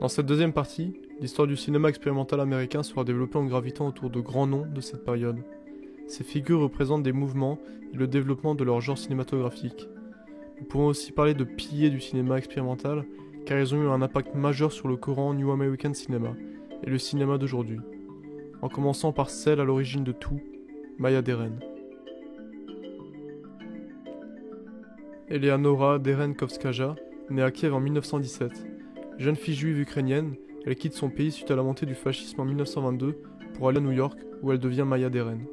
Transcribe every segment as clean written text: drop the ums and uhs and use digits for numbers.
Dans cette deuxième partie, l'histoire du cinéma expérimental américain sera développée en gravitant autour de grands noms de cette période. Ces figures représentent des mouvements et le développement de leur genre cinématographique. Nous pourrons aussi parler de piliers du cinéma expérimental, car ils ont eu un impact majeur sur le courant New American Cinema et le cinéma d'aujourd'hui. En commençant par celle à l'origine de tout, Maya Deren. Eleonora Deren-Kovskaja naît à Kiev en 1917. Jeune fille juive ukrainienne, elle quitte son pays suite à la montée du fascisme en 1922 pour aller à New York où elle devient Maya Deren.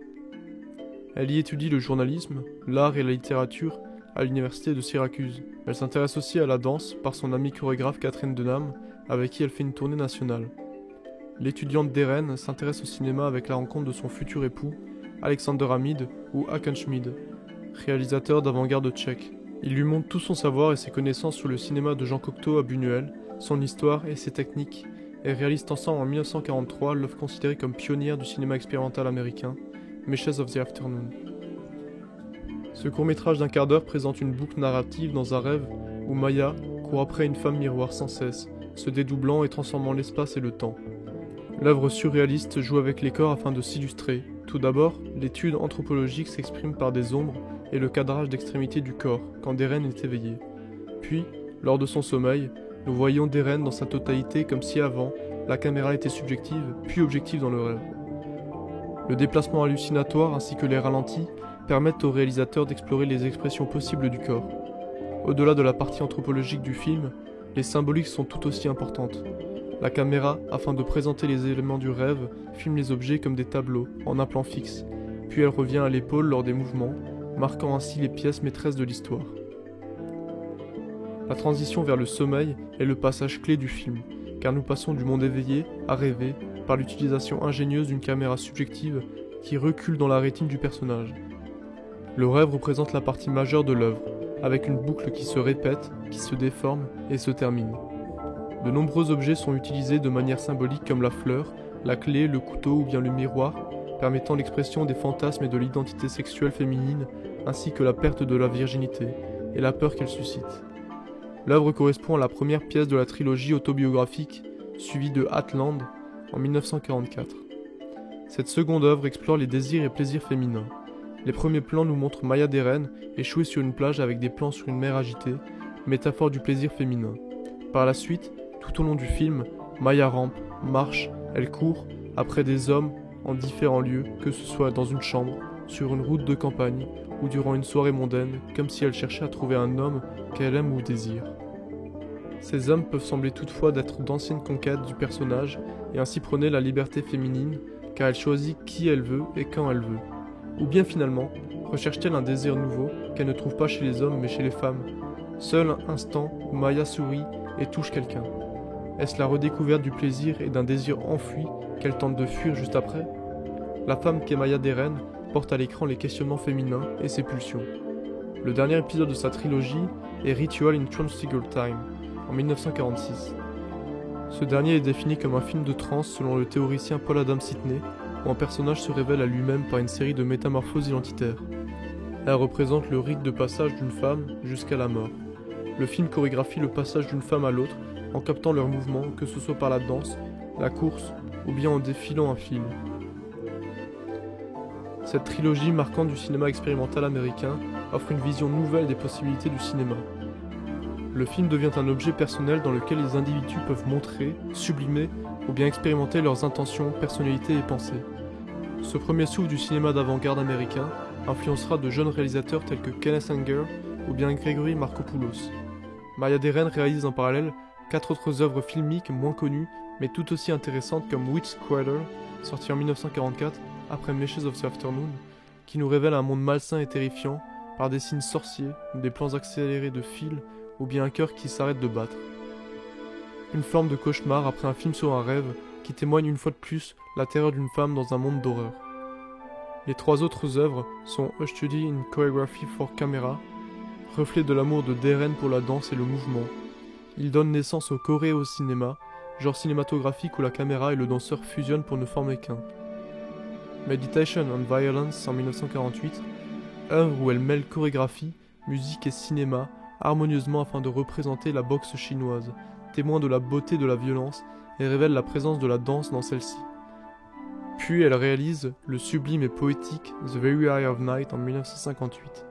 Elle y étudie le journalisme, l'art et la littérature à l'université de Syracuse. Elle s'intéresse aussi à la danse par son amie chorégraphe Catherine Denham, avec qui elle fait une tournée nationale. L'étudiante Deren s'intéresse au cinéma avec la rencontre de son futur époux, Alexander Hamid ou Hakan Schmid, réalisateur d'avant-garde tchèque. Il lui montre tout son savoir et ses connaissances sur le cinéma de Jean Cocteau à Buñuel, son histoire et ses techniques, et réalisent ensemble en 1943 l'œuvre considérée comme pionnière du cinéma expérimental américain, Meshes of the Afternoon. Ce court-métrage d'un quart d'heure présente une boucle narrative dans un rêve où Maya court après une femme miroir sans cesse, se dédoublant et transformant l'espace et le temps. L'œuvre surréaliste joue avec les corps afin de s'illustrer. Tout d'abord, l'étude anthropologique s'exprime par des ombres et le cadrage d'extrémités du corps, quand Deren est éveillée. Puis, lors de son sommeil, nous voyons Deren dans sa totalité comme si avant, la caméra était subjective, puis objective dans le rêve. Le déplacement hallucinatoire ainsi que les ralentis permettent au réalisateur d'explorer les expressions possibles du corps. Au-delà de la partie anthropologique du film, les symboliques sont tout aussi importantes. La caméra, afin de présenter les éléments du rêve, filme les objets comme des tableaux, en un plan fixe, puis elle revient à l'épaule lors des mouvements, marquant ainsi les pièces maîtresses de l'histoire. La transition vers le sommeil est le passage clé du film, car nous passons du monde éveillé à rêver par l'utilisation ingénieuse d'une caméra subjective qui recule dans la rétine du personnage. Le rêve représente la partie majeure de l'œuvre, avec une boucle qui se répète, qui se déforme et se termine. De nombreux objets sont utilisés de manière symbolique comme la fleur, la clé, le couteau ou bien le miroir, permettant l'expression des fantasmes et de l'identité sexuelle féminine, ainsi que la perte de la virginité et la peur qu'elle suscite. L'œuvre correspond à la première pièce de la trilogie autobiographique, suivie de Hatland en 1944. Cette seconde œuvre explore les désirs et plaisirs féminins. Les premiers plans nous montrent Maya Deren échouée sur une plage avec des plans sur une mer agitée, métaphore du plaisir féminin. Par la suite, tout au long du film, Maya rampe, marche, elle court, après des hommes en différents lieux, que ce soit dans une chambre, sur une route de campagne ou durant une soirée mondaine, comme si elle cherchait à trouver un homme qu'elle aime ou désire. Ces hommes peuvent sembler toutefois d'être d'anciennes conquêtes du personnage et ainsi prôner la liberté féminine, car elle choisit qui elle veut et quand elle veut. Ou bien finalement, recherche-t-elle un désir nouveau qu'elle ne trouve pas chez les hommes mais chez les femmes. Seul un instant où Maya sourit et touche quelqu'un. Est-ce la redécouverte du plaisir et d'un désir enfoui qu'elle tente de fuir juste après? La femme qu'est Maya Deren porte à l'écran les questionnements féminins et ses pulsions. Le dernier épisode de sa trilogie est Ritual in Transfigured Time, en 1946. Ce dernier est défini comme un film de trance selon le théoricien Paul Adam Sidney, où un personnage se révèle à lui-même par une série de métamorphoses identitaires. Elle représente le rite de passage d'une femme jusqu'à la mort. Le film chorégraphie le passage d'une femme à l'autre en captant leurs mouvements, que ce soit par la danse, la course ou bien en défilant un fil. Cette trilogie marquante du cinéma expérimental américain offre une vision nouvelle des possibilités du cinéma. Le film devient un objet personnel dans lequel les individus peuvent montrer, sublimer ou bien expérimenter leurs intentions, personnalités et pensées. Ce premier souffle du cinéma d'avant-garde américain influencera de jeunes réalisateurs tels que Kenneth Anger ou bien Gregory Markopoulos. Maya Deren réalise en parallèle 4 autres œuvres filmiques moins connues mais tout aussi intéressantes comme Witch Crater, sorti en 1944 après Meshes of the Afternoon, qui nous révèle un monde malsain et terrifiant par des signes sorciers, des plans accélérés de fils ou bien un cœur qui s'arrête de battre. Une forme de cauchemar après un film sur un rêve qui témoigne une fois de plus la terreur d'une femme dans un monde d'horreur. Les 3 autres œuvres sont A Study in Choreography for Camera, reflet de l'amour de Deren pour la danse et le mouvement. Il donne naissance au choré et au cinéma, genre cinématographique où la caméra et le danseur fusionnent pour ne former qu'un. Meditation on Violence en 1948, œuvre où elle mêle chorégraphie, musique et cinéma harmonieusement afin de représenter la boxe chinoise, témoin de la beauté de la violence et révèle la présence de la danse dans celle-ci. Puis elle réalise le sublime et poétique The Very Eye of Night en 1958.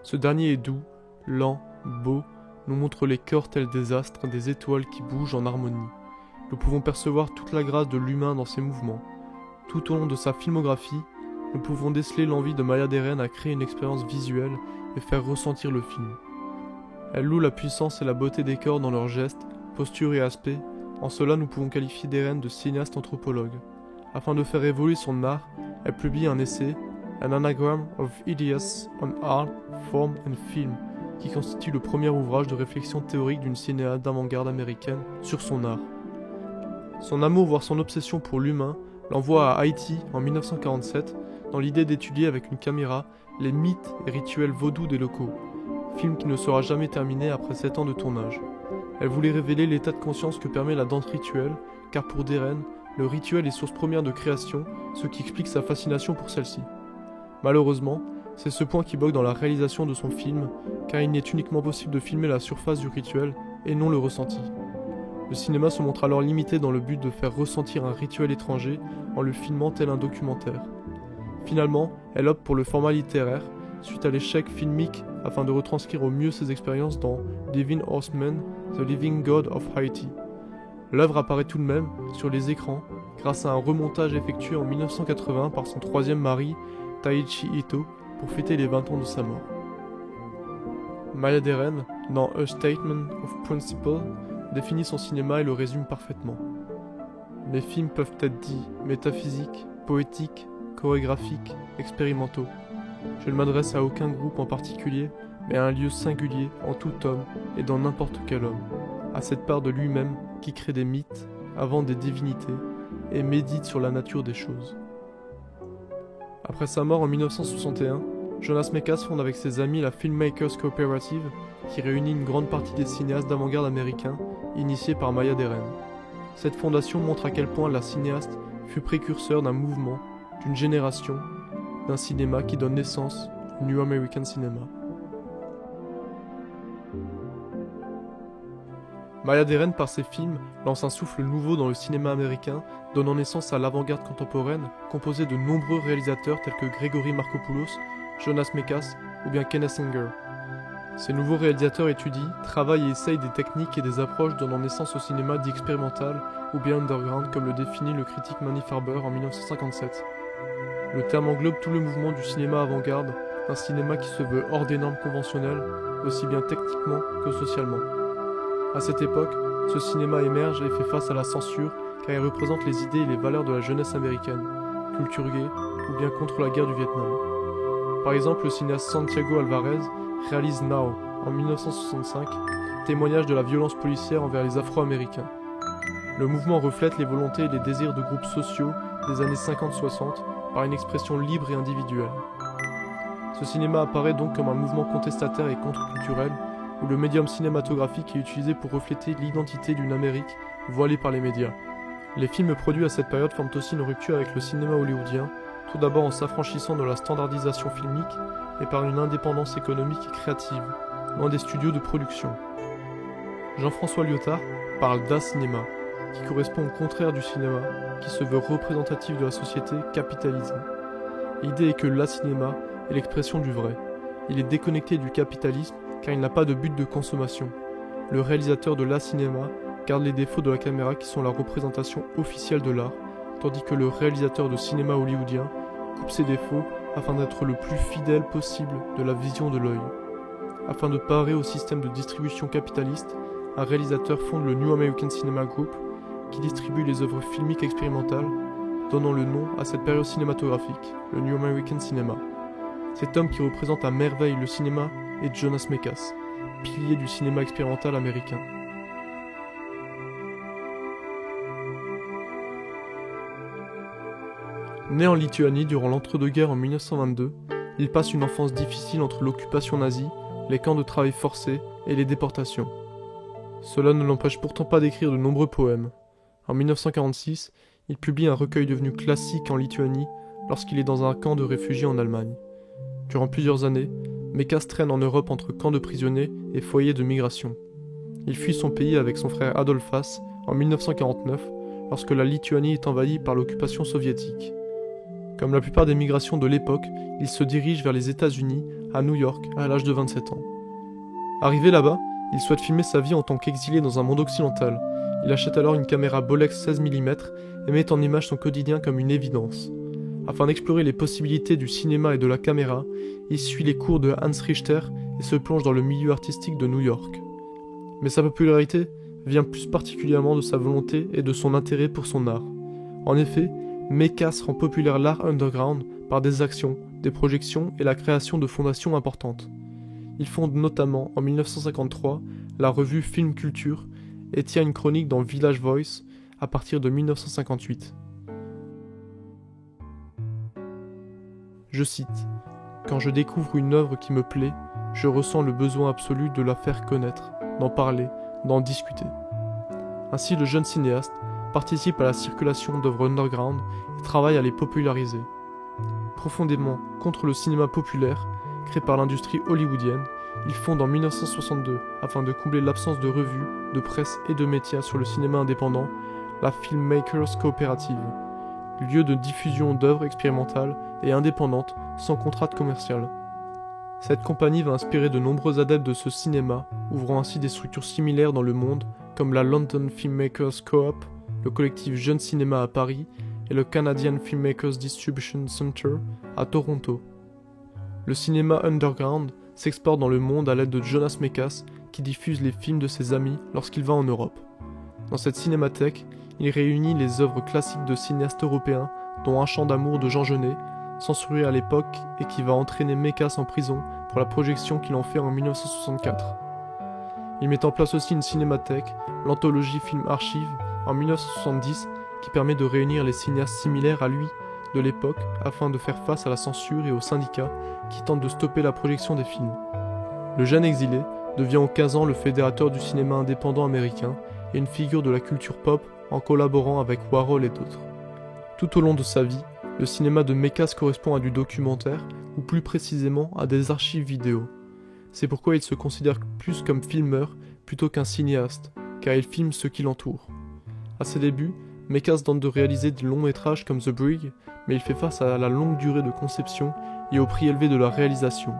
Ce dernier est doux, lent, beau, nous montre les corps tels des astres, des étoiles qui bougent en harmonie. Nous pouvons percevoir toute la grâce de l'humain dans ses mouvements. Tout au long de sa filmographie, nous pouvons déceler l'envie de Maya Deren à créer une expérience visuelle et faire ressentir le film. Elle loue la puissance et la beauté des corps dans leurs gestes, postures et aspects. En cela, nous pouvons qualifier Deren de cinéaste anthropologue. Afin de faire évoluer son art, elle publie un essai, An Anagram of Ideas on Art, Form and Film, qui constitue le premier ouvrage de réflexion théorique d'une cinéaste d'avant-garde américaine sur son art. Son amour, voire son obsession pour l'humain, l'envoie à Haïti en 1947, dans l'idée d'étudier avec une caméra les mythes et rituels vaudous des locaux, film qui ne sera jamais terminé après 7 ans de tournage. Elle voulait révéler l'état de conscience que permet la danse rituelle, car pour Deren, le rituel est source première de création, ce qui explique sa fascination pour celle-ci. Malheureusement, c'est ce point qui bloque dans la réalisation de son film, car il n'est uniquement possible de filmer la surface du rituel et non le ressenti. Le cinéma se montre alors limité dans le but de faire ressentir un rituel étranger en le filmant tel un documentaire. Finalement, elle opte pour le format littéraire, suite à l'échec filmique afin de retranscrire au mieux ses expériences dans Living Horseman, The Living God of Haiti. L'œuvre apparaît tout de même sur les écrans grâce à un remontage effectué en 1980 par son troisième mari, Taichi Ito, pour fêter les 20 ans de sa mort. Maya Deren, dans A Statement of Principle, définit son cinéma et le résume parfaitement. Mes films peuvent être dits métaphysiques, poétiques, chorégraphiques, expérimentaux. Je ne m'adresse à aucun groupe en particulier, mais à un lieu singulier en tout homme et dans n'importe quel homme, à cette part de lui-même qui crée des mythes, invente des divinités et médite sur la nature des choses. Après sa mort en 1961, Jonas Mekas fonde avec ses amis la Filmmakers Cooperative, qui réunit une grande partie des cinéastes d'avant-garde américains, initiés par Maya Deren. Cette fondation montre à quel point la cinéaste fut précurseur d'un mouvement, d'une génération, d'un cinéma qui donne naissance au New American Cinema. Maya Deren, par ses films, lance un souffle nouveau dans le cinéma américain, donnant naissance à l'avant-garde contemporaine, composée de nombreux réalisateurs tels que Gregory Markopoulos, Jonas Mekas ou bien Kenneth Anger. Ces nouveaux réalisateurs étudient, travaillent et essayent des techniques et des approches donnant naissance au cinéma dit expérimental ou bien underground comme le définit le critique Manny Farber en 1957. Le terme englobe tout le mouvement du cinéma avant-garde, un cinéma qui se veut hors des normes conventionnelles, aussi bien techniquement que socialement. À cette époque, ce cinéma émerge et fait face à la censure car il représente les idées et les valeurs de la jeunesse américaine, culture gay ou bien contre la guerre du Vietnam. Par exemple, le cinéaste Santiago Alvarez réalise Now en 1965, témoignage de la violence policière envers les Afro-Américains. Le mouvement reflète les volontés et les désirs de groupes sociaux des années 50-60 par une expression libre et individuelle. Ce cinéma apparaît donc comme un mouvement contestataire et contre-culturel où le médium cinématographique est utilisé pour refléter l'identité d'une Amérique voilée par les médias. Les films produits à cette période forment aussi une rupture avec le cinéma hollywoodien, tout d'abord en s'affranchissant de la standardisation filmique et par une indépendance économique et créative, loin des studios de production. Jean-François Lyotard parle d'A-cinéma, qui correspond au contraire du cinéma, qui se veut représentatif de la société capitalisme. L'idée est que l'A-cinéma est l'expression du vrai. Il est déconnecté du capitalisme car il n'a pas de but de consommation. Le réalisateur de l'A-cinéma garde les défauts de la caméra qui sont la représentation officielle de l'art, tandis que le réalisateur de cinéma hollywoodien coupe ses défauts afin d'être le plus fidèle possible de la vision de l'œil. Afin de parer au système de distribution capitaliste, un réalisateur fonde le New American Cinema Group, qui distribue les œuvres filmiques expérimentales, donnant le nom à cette période cinématographique, le New American Cinema. Cet homme qui représente à merveille le cinéma est Jonas Mekas, pilier du cinéma expérimental américain. Né en Lituanie durant l'entre-deux-guerres en 1922, il passe une enfance difficile entre l'occupation nazie, les camps de travail forcés et les déportations. Cela ne l'empêche pourtant pas d'écrire de nombreux poèmes. En 1946, il publie un recueil devenu classique en Lituanie lorsqu'il est dans un camp de réfugiés en Allemagne. Durant plusieurs années, Mekas traîne en Europe entre camps de prisonniers et foyers de migration. Il fuit son pays avec son frère Adolphas en 1949, lorsque la Lituanie est envahie par l'occupation soviétique. Comme la plupart des migrations de l'époque, il se dirige vers les États-Unis, à New York, à l'âge de 27 ans. Arrivé là-bas, il souhaite filmer sa vie en tant qu'exilé dans un monde occidental. Il achète alors une caméra Bolex 16 mm et met en image son quotidien comme une évidence. Afin d'explorer les possibilités du cinéma et de la caméra, il suit les cours de Hans Richter et se plonge dans le milieu artistique de New York. Mais sa popularité vient plus particulièrement de sa volonté et de son intérêt pour son art. En effet, Mekas rend populaire l'art underground par des actions, des projections et la création de fondations importantes. Il fonde notamment en 1953 la revue Film Culture et tient une chronique dans Village Voice à partir de 1958. Je cite : « Quand je découvre une œuvre qui me plaît, je ressens le besoin absolu de la faire connaître, d'en parler, d'en discuter. » Ainsi, le jeune cinéaste participe à la circulation d'œuvres underground et travaille à les populariser. Profondément contre le cinéma populaire, créé par l'industrie hollywoodienne, il fonde en 1962, afin de combler l'absence de revues, de presse et de médias sur le cinéma indépendant, la Filmmakers Cooperative, lieu de diffusion d'œuvres expérimentales et indépendantes sans contrat commercial. Cette compagnie va inspirer de nombreux adeptes de ce cinéma, ouvrant ainsi des structures similaires dans le monde, comme la London Filmmakers Co-op, le collectif Jeune Cinéma à Paris et le Canadian Filmmakers Distribution Center à Toronto. Le cinéma underground s'exporte dans le monde à l'aide de Jonas Mekas qui diffuse les films de ses amis lorsqu'il va en Europe. Dans cette cinémathèque, il réunit les œuvres classiques de cinéastes européens, dont Un chant d'amour de Jean Genet, censuré à l'époque et qui va entraîner Mekas en prison pour la projection qu'il en fait en 1964. Il met en place aussi une cinémathèque, l'anthologie Film Archive, en 1970, qui permet de réunir les cinéastes similaires à lui de l'époque afin de faire face à la censure et aux syndicats qui tentent de stopper la projection des films. Le jeune exilé devient en 15 ans le fédérateur du cinéma indépendant américain et une figure de la culture pop en collaborant avec Warhol et d'autres. Tout au long de sa vie, le cinéma de Mekas correspond à du documentaire ou plus précisément à des archives vidéo. C'est pourquoi il se considère plus comme filmeur plutôt qu'un cinéaste, car il filme ce qui l'entoure. À ses débuts, Mekas tente de réaliser des longs métrages comme The Brig, mais il fait face à la longue durée de conception et au prix élevé de la réalisation.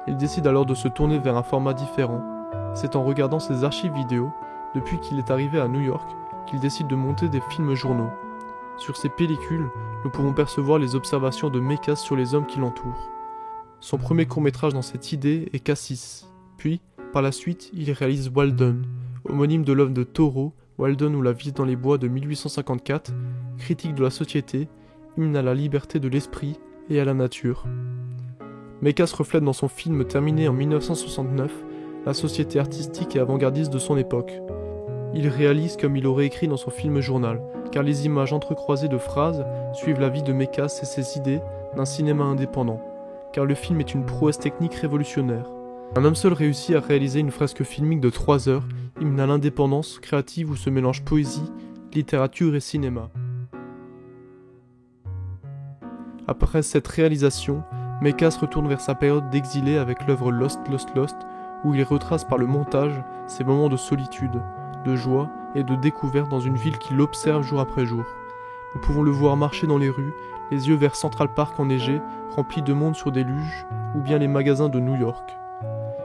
Il décide alors de se tourner vers un format différent. C'est en regardant ses archives vidéo, depuis qu'il est arrivé à New York, qu'il décide de monter des films journaux. Sur ces pellicules, nous pouvons percevoir les observations de Mekas sur les hommes qui l'entourent. Son premier court-métrage dans cette idée est Cassis. Puis, par la suite, il réalise Walden, homonyme de l'œuvre de Thoreau, Walden ou La vie dans les bois de 1854, critique de la société, hymne à la liberté de l'esprit et à la nature. Mekas reflète dans son film terminé en 1969 la société artistique et avant-gardiste de son époque. Il réalise comme il aurait écrit dans son film journal, car les images entrecroisées de phrases suivent la vie de Mekas et ses idées d'un cinéma indépendant, car le film est une prouesse technique révolutionnaire. Un homme seul réussit à réaliser une fresque filmique de 3 heures, hymne à l'indépendance créative où se mélangent poésie, littérature et cinéma. Après cette réalisation, Mekas retourne vers sa période d'exilé avec l'œuvre Lost, où il retrace par le montage ses moments de solitude, de joie et de découverte dans une ville qui l'observe jour après jour. Nous pouvons le voir marcher dans les rues, les yeux vers Central Park enneigé, rempli de monde sur des luges, ou bien les magasins de New York.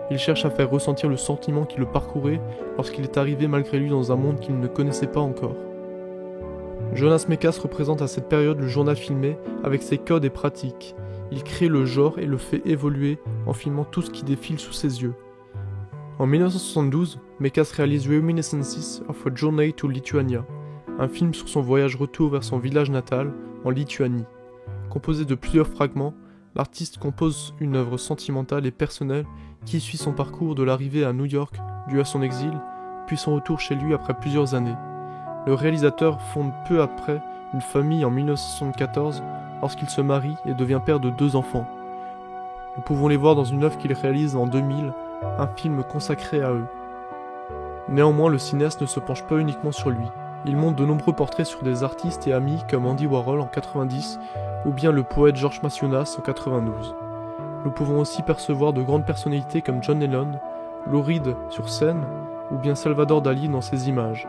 Il cherche à faire ressentir le sentiment qui le parcourait lorsqu'il est arrivé malgré lui dans un monde qu'il ne connaissait pas encore. Jonas Mekas représente à cette période le journal filmé avec ses codes et pratiques. Il crée le genre et le fait évoluer en filmant tout ce qui défile sous ses yeux. En 1972, Mekas réalise Reminiscences of a Journey to Lithuania, un film sur son voyage retour vers son village natal, en Lituanie. Composé de plusieurs fragments, l'artiste compose une œuvre sentimentale et personnelle qui suit son parcours de l'arrivée à New York dû à son exil, puis son retour chez lui après plusieurs années. Le réalisateur fonde peu après une famille en 1974 lorsqu'il se marie et devient père de 2 enfants. Nous pouvons les voir dans une œuvre qu'il réalise en 2000, un film consacré à eux. Néanmoins, le cinéaste ne se penche pas uniquement sur lui. Il montre de nombreux portraits sur des artistes et amis comme Andy Warhol en 90 ou bien le poète Georges Massionas en 92. Nous pouvons aussi percevoir de grandes personnalités comme John Lennon, Lou Reed sur scène ou bien Salvador Dali dans ses images.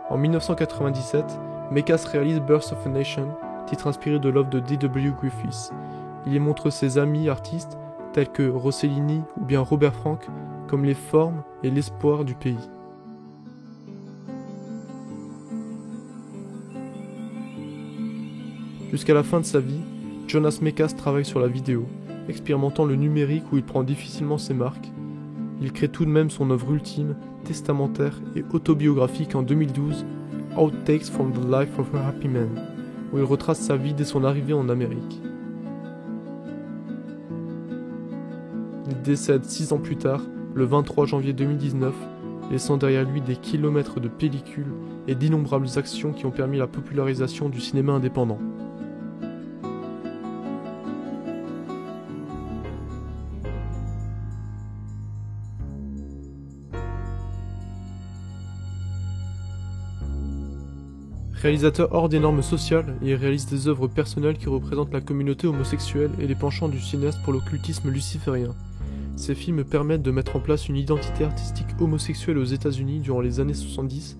En 1997, Mekas réalise Birth of a Nation, titre inspiré de l'œuvre de D.W. Griffiths. Il y montre ses amis artistes, tels que Rossellini ou bien Robert Frank, comme les formes et l'espoir du pays. Jusqu'à la fin de sa vie, Jonas Mekas travaille sur la vidéo, expérimentant le numérique où il prend difficilement ses marques. Il crée tout de même son œuvre ultime, testamentaire et autobiographique en 2012, Outtakes from the Life of a Happy Man, où il retrace sa vie dès son arrivée en Amérique. Il décède 6 ans plus tard, le 23 janvier 2019, laissant derrière lui des kilomètres de pellicules et d'innombrables actions qui ont permis la popularisation du cinéma indépendant. Réalisateur hors des normes sociales, il réalise des œuvres personnelles qui représentent la communauté homosexuelle et les penchants du cinéaste pour l'occultisme luciférien. Ces films permettent de mettre en place une identité artistique homosexuelle aux États-Unis durant les années 70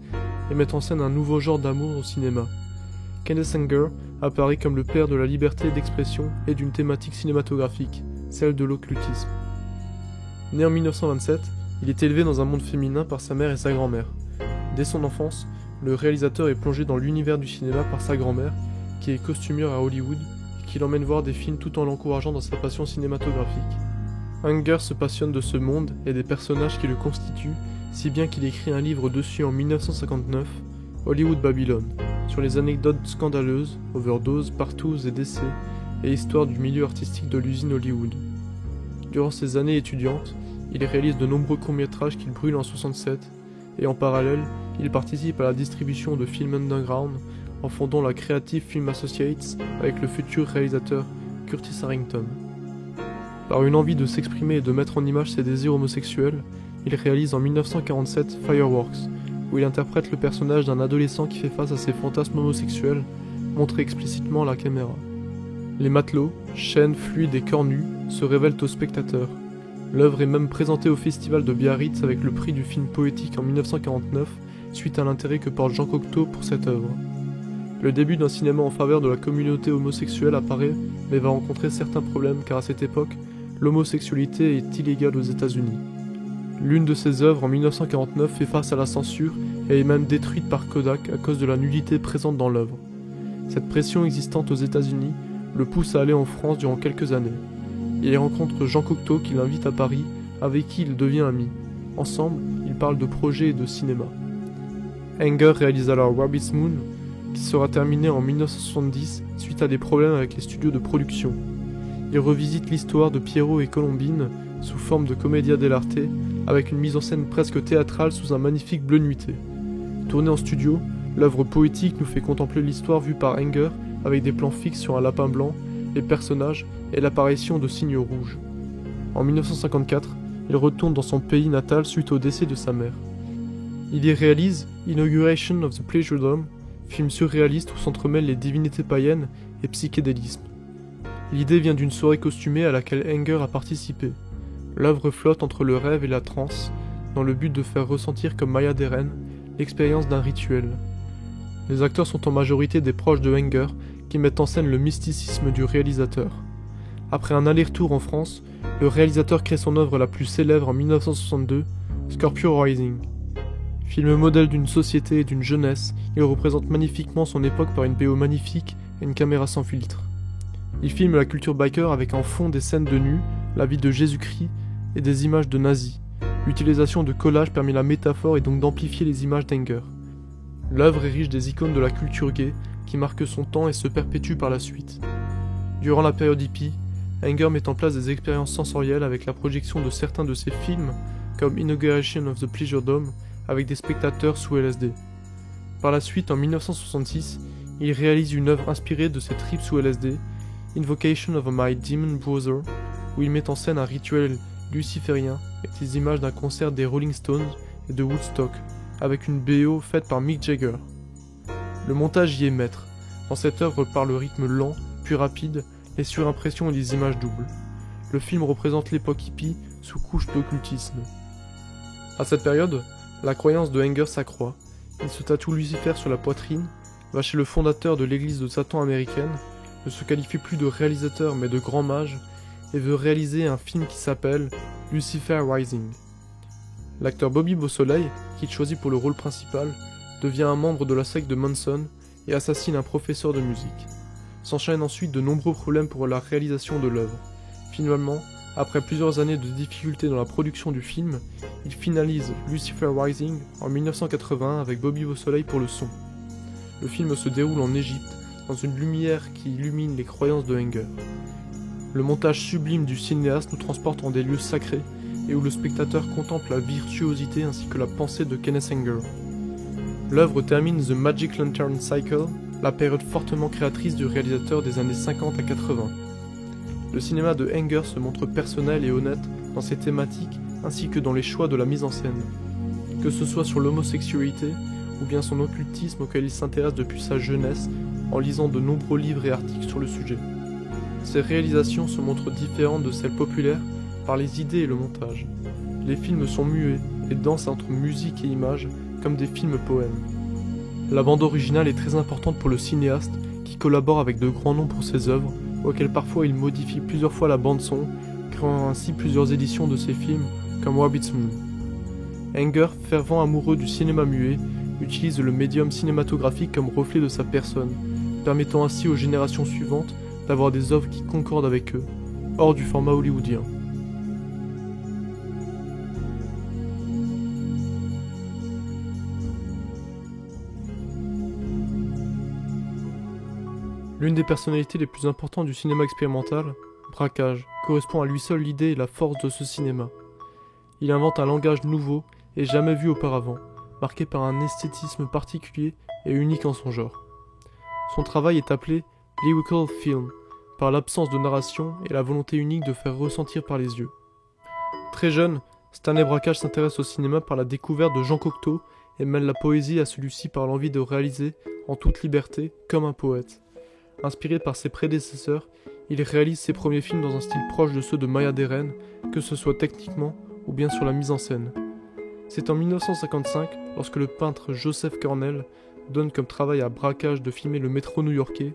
et mettent en scène un nouveau genre d'amour au cinéma. Kenneth Anger apparaît comme le père de la liberté d'expression et d'une thématique cinématographique, celle de l'occultisme. Né en 1927, il est élevé dans un monde féminin par sa mère et sa grand-mère. Dès son enfance, le réalisateur est plongé dans l'univers du cinéma par sa grand-mère, qui est costumière à Hollywood et qui l'emmène voir des films tout en l'encourageant dans sa passion cinématographique. Anger se passionne de ce monde et des personnages qui le constituent, si bien qu'il écrit un livre dessus en 1959, Hollywood Babylon, sur les anecdotes scandaleuses, overdoses, partous et décès, et histoire du milieu artistique de l'usine Hollywood. Durant ses années étudiantes, il réalise de nombreux courts-métrages qu'il brûle en 1967, et en parallèle, il participe à la distribution de films underground en fondant la Creative Film Associates avec le futur réalisateur Curtis Harrington. Par une envie de s'exprimer et de mettre en image ses désirs homosexuels, il réalise en 1947 Fireworks, où il interprète le personnage d'un adolescent qui fait face à ses fantasmes homosexuels, montrés explicitement à la caméra. Les matelots, chaînes, fluides et corps nus se révèlent aux spectateurs. L'œuvre est même présentée au festival de Biarritz avec le prix du film poétique en 1949, suite à l'intérêt que porte Jean Cocteau pour cette œuvre. Le début d'un cinéma en faveur de la communauté homosexuelle apparaît, mais va rencontrer certains problèmes car à cette époque, l'homosexualité est illégale aux États-Unis. L'une de ses œuvres en 1949 fait face à la censure et est même détruite par Kodak à cause de la nudité présente dans l'œuvre. Cette pression existante aux États-Unis le pousse à aller en France durant quelques années. Il y rencontre Jean Cocteau qui l'invite à Paris, avec qui il devient ami. Ensemble, ils parlent de projets et de cinéma. Anger réalise alors Rabbit's Moon, qui sera terminé en 1970 suite à des problèmes avec les studios de production. Il revisite l'histoire de Pierrot et Colombine sous forme de commedia dell'arte, avec une mise en scène presque théâtrale sous un magnifique bleu nuité. Tourné en studio, l'œuvre poétique nous fait contempler l'histoire vue par Anger avec des plans fixes sur un lapin blanc, les personnages et l'apparition de signes rouges. En 1954, il retourne dans son pays natal suite au décès de sa mère. Il y réalise Inauguration of the Pleasure Dome, film surréaliste où s'entremêlent les divinités païennes et psychédélisme. L'idée vient d'une soirée costumée à laquelle Anger a participé. L'œuvre flotte entre le rêve et la transe, dans le but de faire ressentir comme Maya Deren l'expérience d'un rituel. Les acteurs sont en majorité des proches de Anger, qui mettent en scène le mysticisme du réalisateur. Après un aller-retour en France, le réalisateur crée son œuvre la plus célèbre en 1962, Scorpio Rising. Film modèle d'une société et d'une jeunesse, il représente magnifiquement son époque par une BO magnifique et une caméra sans filtre. Il filme la culture biker avec en fond des scènes de nus, la vie de Jésus-Christ et des images de nazis. L'utilisation de collages permet la métaphore et donc d'amplifier les images d'Anger. L'œuvre est riche des icônes de la culture gay qui marquent son temps et se perpétuent par la suite. Durant la période hippie, Anger met en place des expériences sensorielles avec la projection de certains de ses films, comme Inauguration of the Pleasure Dome, avec des spectateurs sous LSD. Par la suite, en 1966, il réalise une œuvre inspirée de ses trips sous LSD, Invocation of My Demon Brother, où il met en scène un rituel luciférien et des images d'un concert des Rolling Stones et de Woodstock, avec une BO faite par Mick Jagger. Le montage y est maître. Dans cette œuvre par le rythme lent, puis rapide, les surimpressions et les images doubles. Le film représente l'époque hippie sous couche d'occultisme. À cette période, la croyance de Enger s'accroît. Il se tatoue Lucifer sur la poitrine, va chez le fondateur de l'église de Satan américaine, ne se qualifie plus de réalisateur mais de grand mage, et veut réaliser un film qui s'appelle Lucifer Rising. L'acteur Bobby Beausoleil, qu'il choisit pour le rôle principal, devient un membre de la secte de Manson et assassine un professeur de musique. S'enchaînent ensuite de nombreux problèmes pour la réalisation de l'œuvre. Finalement, après plusieurs années de difficultés dans la production du film, il finalise Lucifer Rising en 1980 avec Bobby Beausoleil pour le son. Le film se déroule en Égypte, dans une lumière qui illumine les croyances de Enger. Le montage sublime du cinéaste nous transporte en des lieux sacrés et où le spectateur contemple la virtuosité ainsi que la pensée de Kenneth Anger. L'œuvre termine The Magic Lantern Cycle, la période fortement créatrice du réalisateur des années 50 à 80. Le cinéma de Anger se montre personnel et honnête dans ses thématiques ainsi que dans les choix de la mise en scène. Que ce soit sur l'homosexualité ou bien son occultisme auquel il s'intéresse depuis sa jeunesse en lisant de nombreux livres et articles sur le sujet. Ses réalisations se montrent différentes de celles populaires par les idées et le montage. Les films sont muets et dansent entre musique et images comme des films poèmes. La bande originale est très importante pour le cinéaste qui collabore avec de grands noms pour ses œuvres, auxquelles parfois il modifie plusieurs fois la bande son, créant ainsi plusieurs éditions de ses films comme Rabbit's Moon. Anger, fervent amoureux du cinéma muet, utilise le médium cinématographique comme reflet de sa personne, permettant ainsi aux générations suivantes d'avoir des œuvres qui concordent avec eux, hors du format hollywoodien. L'une des personnalités les plus importantes du cinéma expérimental, Brakhage, correspond à lui seul l'idée et la force de ce cinéma. Il invente un langage nouveau et jamais vu auparavant, marqué par un esthétisme particulier et unique en son genre. Son travail est appelé lyrical film, par l'absence de narration et la volonté unique de faire ressentir par les yeux. Très jeune, Stanley Brakhage s'intéresse au cinéma par la découverte de Jean Cocteau et mêle la poésie à celui-ci par l'envie de réaliser, en toute liberté, comme un poète. Inspiré par ses prédécesseurs, il réalise ses premiers films dans un style proche de ceux de Maya Deren, que ce soit techniquement ou bien sur la mise en scène. C'est en 1955, lorsque le peintre Joseph Cornell donne comme travail à Brakhage de filmer le métro new-yorkais,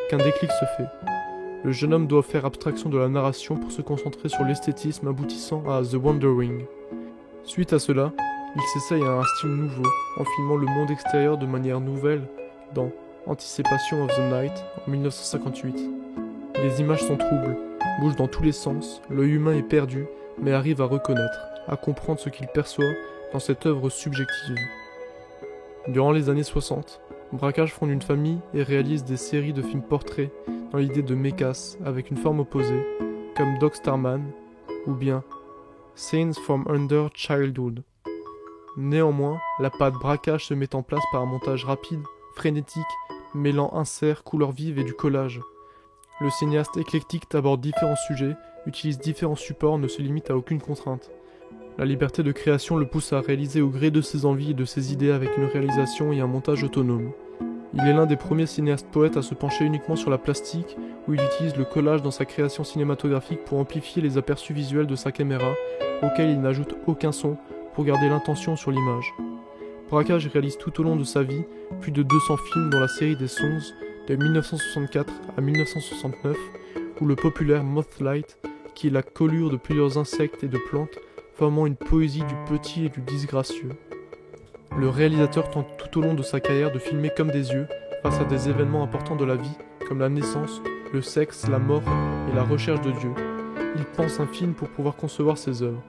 qu'un déclic se fait. Le jeune homme doit faire abstraction de la narration pour se concentrer sur l'esthétisme aboutissant à The Wandering. Suite à cela, il s'essaye à un style nouveau en filmant le monde extérieur de manière nouvelle dans Anticipation of the Night en 1958. Les images sont troubles, bougent dans tous les sens, l'œil humain est perdu, mais arrive à reconnaître, à comprendre ce qu'il perçoit dans cette œuvre subjective. Durant les années 60, Brakhage fonde une famille et réalise des séries de films portraits dans l'idée de mécasse avec une forme opposée, comme Dog Starman ou bien Scenes from Under Childhood. Néanmoins, la patte Brakhage se met en place par un montage rapide, frénétique, mêlant inserts, couleurs vives et du collage. Le cinéaste éclectique aborde différents sujets, utilise différents supports, ne se limite à aucune contrainte. La liberté de création le pousse à réaliser au gré de ses envies et de ses idées avec une réalisation et un montage autonome. Il est l'un des premiers cinéastes poètes à se pencher uniquement sur la plastique, où il utilise le collage dans sa création cinématographique pour amplifier les aperçus visuels de sa caméra, auxquels il n'ajoute aucun son pour garder l'intention sur l'image. Brakhage réalise tout au long de sa vie plus de 200 films dans la série des Songs de 1964 à 1969, ou le populaire Mothlight, qui est la colure de plusieurs insectes et de plantes, formant une poésie du petit et du disgracieux. Le réalisateur tente tout au long de sa carrière de filmer comme des yeux, face à des événements importants de la vie, comme la naissance, le sexe, la mort et la recherche de Dieu. Il pense un film pour pouvoir concevoir ses œuvres.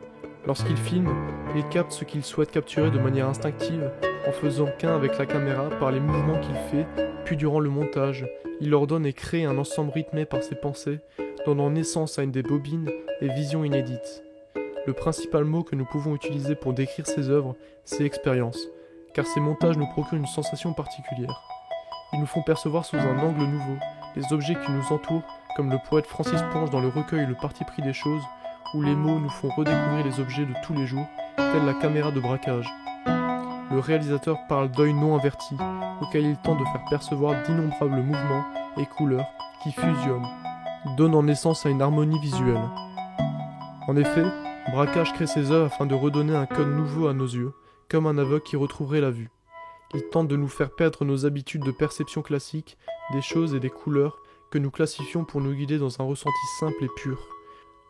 Lorsqu'il filme, il capte ce qu'il souhaite capturer de manière instinctive, en faisant qu'un avec la caméra par les mouvements qu'il fait, puis durant le montage, il ordonne et crée un ensemble rythmé par ses pensées, donnant naissance à une des bobines et visions inédites. Le principal mot que nous pouvons utiliser pour décrire ses œuvres, c'est expérience, car ces montages nous procurent une sensation particulière. Ils nous font percevoir sous un angle nouveau les objets qui nous entourent, comme le poète Francis Ponge dans le recueil Le Parti pris des choses, où les mots nous font redécouvrir les objets de tous les jours, telle la caméra de Brakhage. Le réalisateur parle d'œil non averti, auquel il tente de faire percevoir d'innombrables mouvements et couleurs qui fusionnent, donnant naissance à une harmonie visuelle. En effet, Brakhage crée ses œuvres afin de redonner un code nouveau à nos yeux, comme un aveugle qui retrouverait la vue. Il tente de nous faire perdre nos habitudes de perception classique, des choses et des couleurs que nous classifions pour nous guider dans un ressenti simple et pur.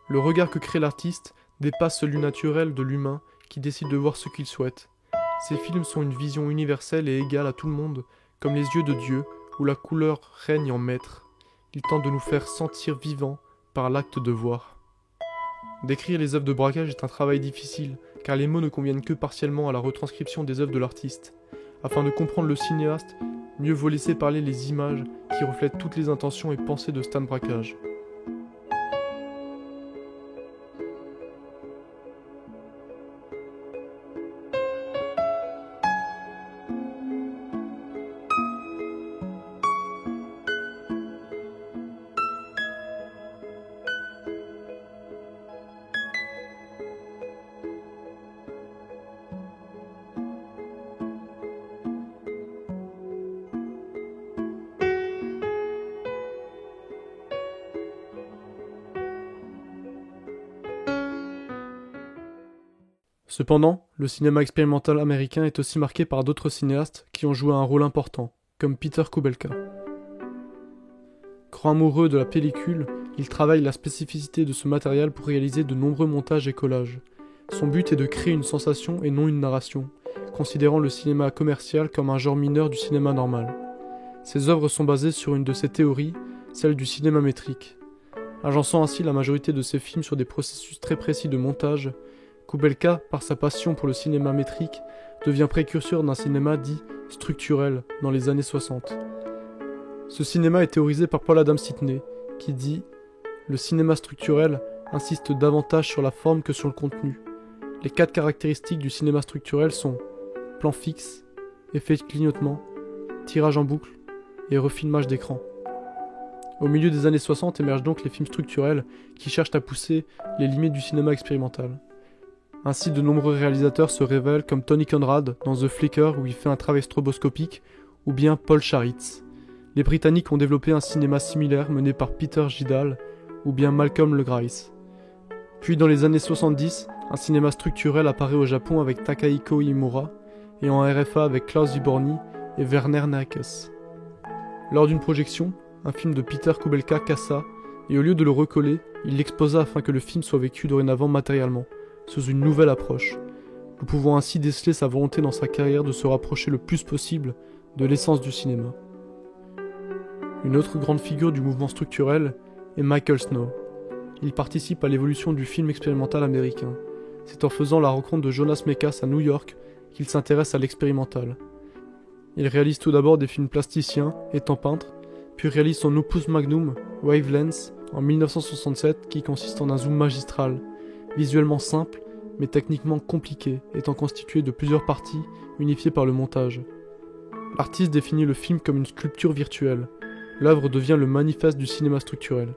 Le regard que crée l'artiste dépasse celui naturel de l'humain qui décide de voir ce qu'il souhaite. Ces films sont une vision universelle et égale à tout le monde, comme les yeux de Dieu, où la couleur règne en maître. Il tente de nous faire sentir vivants par l'acte de voir. Décrire les œuvres de Brakhage est un travail difficile, car les mots ne conviennent que partiellement à la retranscription des œuvres de l'artiste. Afin de comprendre le cinéaste, mieux vaut laisser parler les images qui reflètent toutes les intentions et pensées de Stan Brakhage. Cependant, le cinéma expérimental américain est aussi marqué par d'autres cinéastes qui ont joué un rôle important, comme Peter Kubelka. Grand amoureux de la pellicule, il travaille la spécificité de ce matériel pour réaliser de nombreux montages et collages. Son but est de créer une sensation et non une narration, considérant le cinéma commercial comme un genre mineur du cinéma normal. Ses œuvres sont basées sur une de ses théories, celle du cinéma métrique. Agençant ainsi la majorité de ses films sur des processus très précis de montage, Kubelka, par sa passion pour le cinéma métrique, devient précurseur d'un cinéma dit structurel dans les années 60. Ce cinéma est théorisé par Paul Adam Sidney, qui dit « Le cinéma structurel insiste davantage sur la forme que sur le contenu. Les 4 caractéristiques du cinéma structurel sont plan fixe, effet de clignotement, tirage en boucle et refilmage d'écran. » Au milieu des années 60 émergent donc les films structurels qui cherchent à pousser les limites du cinéma expérimental. Ainsi, de nombreux réalisateurs se révèlent comme Tony Conrad dans The Flicker où il fait un travail stroboscopique, ou bien Paul Charitz. Les Britanniques ont développé un cinéma similaire mené par Peter Gidal, ou bien Malcolm LeGrice. Puis dans les années 70, un cinéma structurel apparaît au Japon avec Takahiko Imura, et en RFA avec Klaus Viborny et Werner Nerkes. Lors d'une projection, un film de Peter Kubelka cassa, et au lieu de le recoller, il l'exposa afin que le film soit vécu dorénavant matériellement, sous une nouvelle approche. Nous pouvons ainsi déceler sa volonté dans sa carrière de se rapprocher le plus possible de l'essence du cinéma. Une autre grande figure du mouvement structurel est Michael Snow. Il participe à l'évolution du film expérimental américain. C'est en faisant la rencontre de Jonas Mekas à New York qu'il s'intéresse à l'expérimental. Il réalise tout d'abord des films plasticiens, étant peintre, puis réalise son opus magnum, Wavelengths, en 1967, qui consiste en un zoom magistral, visuellement simple, mais techniquement compliqué, étant constitué de plusieurs parties unifiées par le montage. L'artiste définit le film comme une sculpture virtuelle. L'œuvre devient le manifeste du cinéma structurel.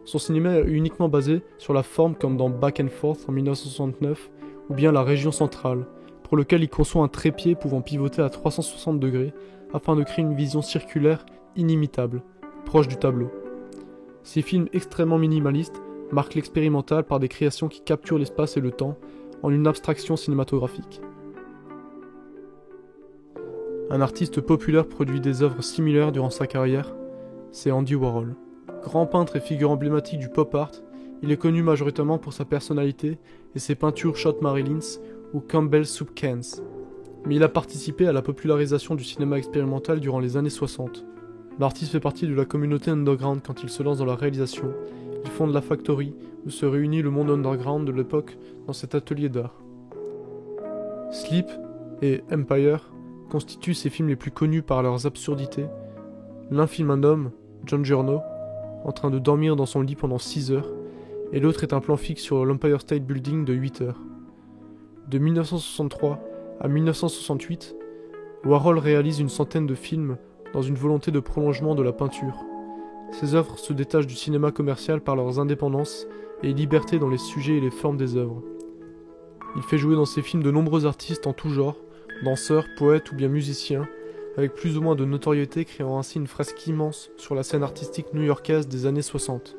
Son cinéma est uniquement basé sur la forme comme dans Back and Forth en 1969, ou bien la région centrale, pour lequel il conçoit un trépied pouvant pivoter à 360 degrés afin de créer une vision circulaire inimitable, proche du tableau. Ces films extrêmement minimalistes marquent l'expérimental par des créations qui capturent l'espace et le temps en une abstraction cinématographique. Un artiste populaire produit des œuvres similaires durant sa carrière, c'est Andy Warhol. Grand peintre et figure emblématique du pop art, il est connu majoritairement pour sa personnalité et ses peintures Shot Marylins ou Campbell's Soup Cans. Mais il a participé à la popularisation du cinéma expérimental durant les années 60. L'artiste fait partie de la communauté underground quand il se lance dans la réalisation. Il fonde la Factory, où se réunit le monde underground de l'époque dans cet atelier d'art. Sleep et Empire constituent ses films les plus connus par leurs absurdités. L'un filme un homme, John Giorno, en train de dormir dans son lit pendant 6 heures, et l'autre est un plan fixe sur l'Empire State Building de 8 heures. De 1963 à 1968, Warhol réalise une centaine de films dans une volonté de prolongement de la peinture. Ses œuvres se détachent du cinéma commercial par leurs indépendances et liberté dans les sujets et les formes des œuvres. Il fait jouer dans ses films de nombreux artistes en tout genre, danseurs, poètes ou bien musiciens, avec plus ou moins de notoriété, créant ainsi une fresque immense sur la scène artistique new-yorkaise des années 60.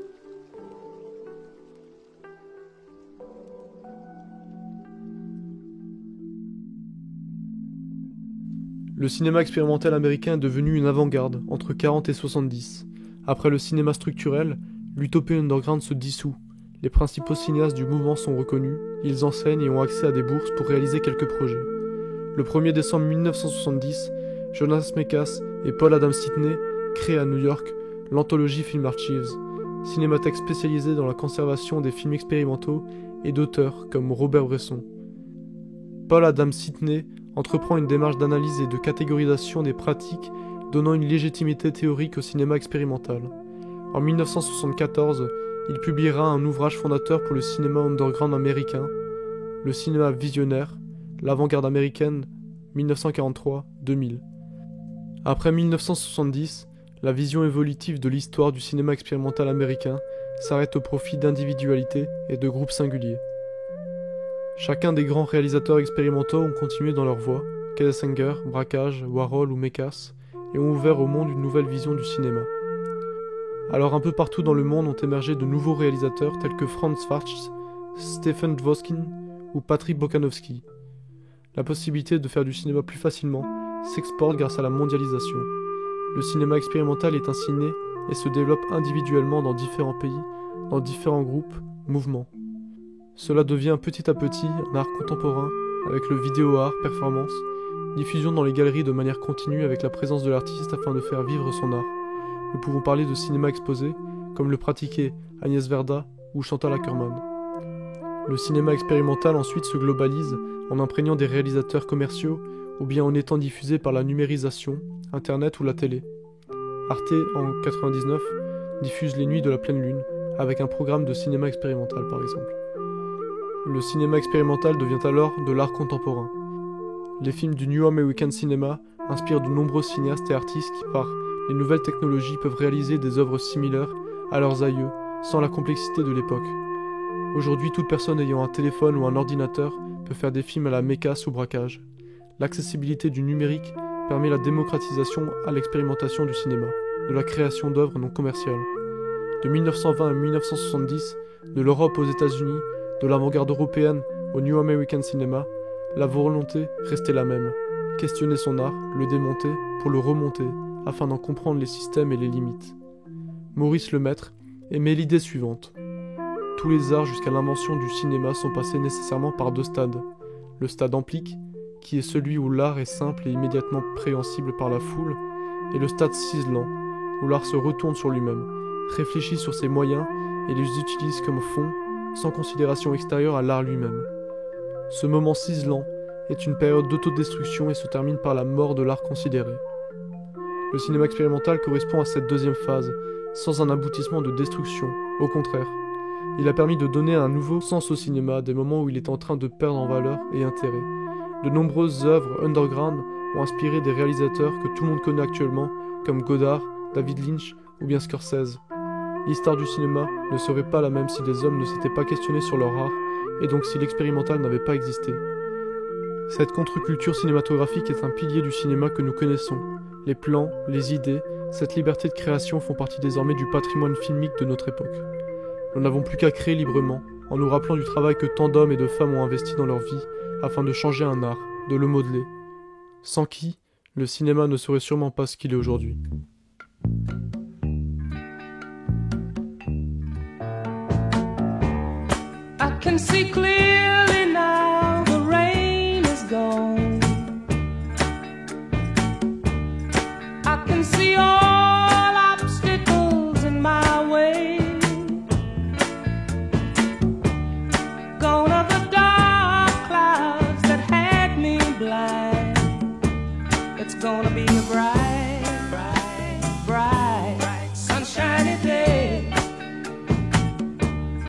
Le cinéma expérimental américain est devenu une avant-garde entre 40 et 70. Après le cinéma structurel, l'utopie underground se dissout. Les principaux cinéastes du mouvement sont reconnus, ils enseignent et ont accès à des bourses pour réaliser quelques projets. Le 1er décembre 1970, Jonas Mekas et Paul Adam Sidney créent à New York l'anthologie Film Archives, cinémathèque spécialisée dans la conservation des films expérimentaux et d'auteurs comme Robert Bresson. Paul Adam Sidney entreprend une démarche d'analyse et de catégorisation des pratiques donnant une légitimité théorique au cinéma expérimental. En 1974, il publiera un ouvrage fondateur pour le cinéma underground américain, le cinéma visionnaire, l'avant-garde américaine 1943-2000. Après 1970, la vision évolutive de l'histoire du cinéma expérimental américain s'arrête au profit d'individualités et de groupes singuliers. Chacun des grands réalisateurs expérimentaux ont continué dans leur voie, Kaysenger, Brakhage, Warhol ou Mekas, et ont ouvert au monde une nouvelle vision du cinéma. Alors un peu partout dans le monde ont émergé de nouveaux réalisateurs tels que Franz Schwarz, Stephen Dvoskin ou Patrick Bokanowski. La possibilité de faire du cinéma plus facilement s'exporte grâce à la mondialisation. Le cinéma expérimental est ainsi né et se développe individuellement dans différents pays, dans différents groupes, mouvements. Cela devient petit à petit un art contemporain avec le vidéo art, performance, diffusion dans les galeries de manière continue avec la présence de l'artiste afin de faire vivre son art. Nous pouvons parler de cinéma exposé, comme le pratiquaient Agnès Varda ou Chantal Akerman. Le cinéma expérimental ensuite se globalise en imprégnant des réalisateurs commerciaux ou bien en étant diffusé par la numérisation, Internet ou la télé. Arte, en 99, diffuse Les Nuits de la Pleine Lune, avec un programme de cinéma expérimental par exemple. Le cinéma expérimental devient alors de l'art contemporain. Les films du New American Cinema inspirent de nombreux cinéastes et artistes qui, par les nouvelles technologies, peuvent réaliser des œuvres similaires à leurs aïeux, sans la complexité de l'époque. Aujourd'hui, toute personne ayant un téléphone ou un ordinateur peut faire des films à la Mekas ou Brakhage. L'accessibilité du numérique permet la démocratisation à l'expérimentation du cinéma, de la création d'œuvres non commerciales. De 1920 à 1970, de l'Europe aux États-Unis, de l'avant-garde européenne au New American Cinema, la volonté restait la même. Questionner son art, le démonter pour le remonter, afin d'en comprendre les systèmes et les limites. Maurice Lemaître aimait l'idée suivante. Tous les arts jusqu'à l'invention du cinéma sont passés nécessairement par deux stades. Le stade amplique, qui est celui où l'art est simple et immédiatement préhensible par la foule, et le stade ciselant, où l'art se retourne sur lui-même, réfléchit sur ses moyens et les utilise comme fond, sans considération extérieure à l'art lui-même. Ce moment ciselant est une période d'autodestruction et se termine par la mort de l'art considéré. Le cinéma expérimental correspond à cette deuxième phase, sans un aboutissement de destruction, au contraire. Il a permis de donner un nouveau sens au cinéma, des moments où il est en train de perdre en valeur et intérêt. De nombreuses œuvres underground ont inspiré des réalisateurs que tout le monde connaît actuellement, comme Godard, David Lynch ou bien Scorsese. L'histoire du cinéma ne serait pas la même si les hommes ne s'étaient pas questionnés sur leur art, et donc si l'expérimental n'avait pas existé. Cette contre-culture cinématographique est un pilier du cinéma que nous connaissons. Les plans, les idées, cette liberté de création font partie désormais du patrimoine filmique de notre époque. Nous n'avons plus qu'à créer librement, en nous rappelant du travail que tant d'hommes et de femmes ont investi dans leur vie, afin de changer un art, de le modeler. Sans qui, le cinéma ne serait sûrement pas ce qu'il est aujourd'hui. I can see clear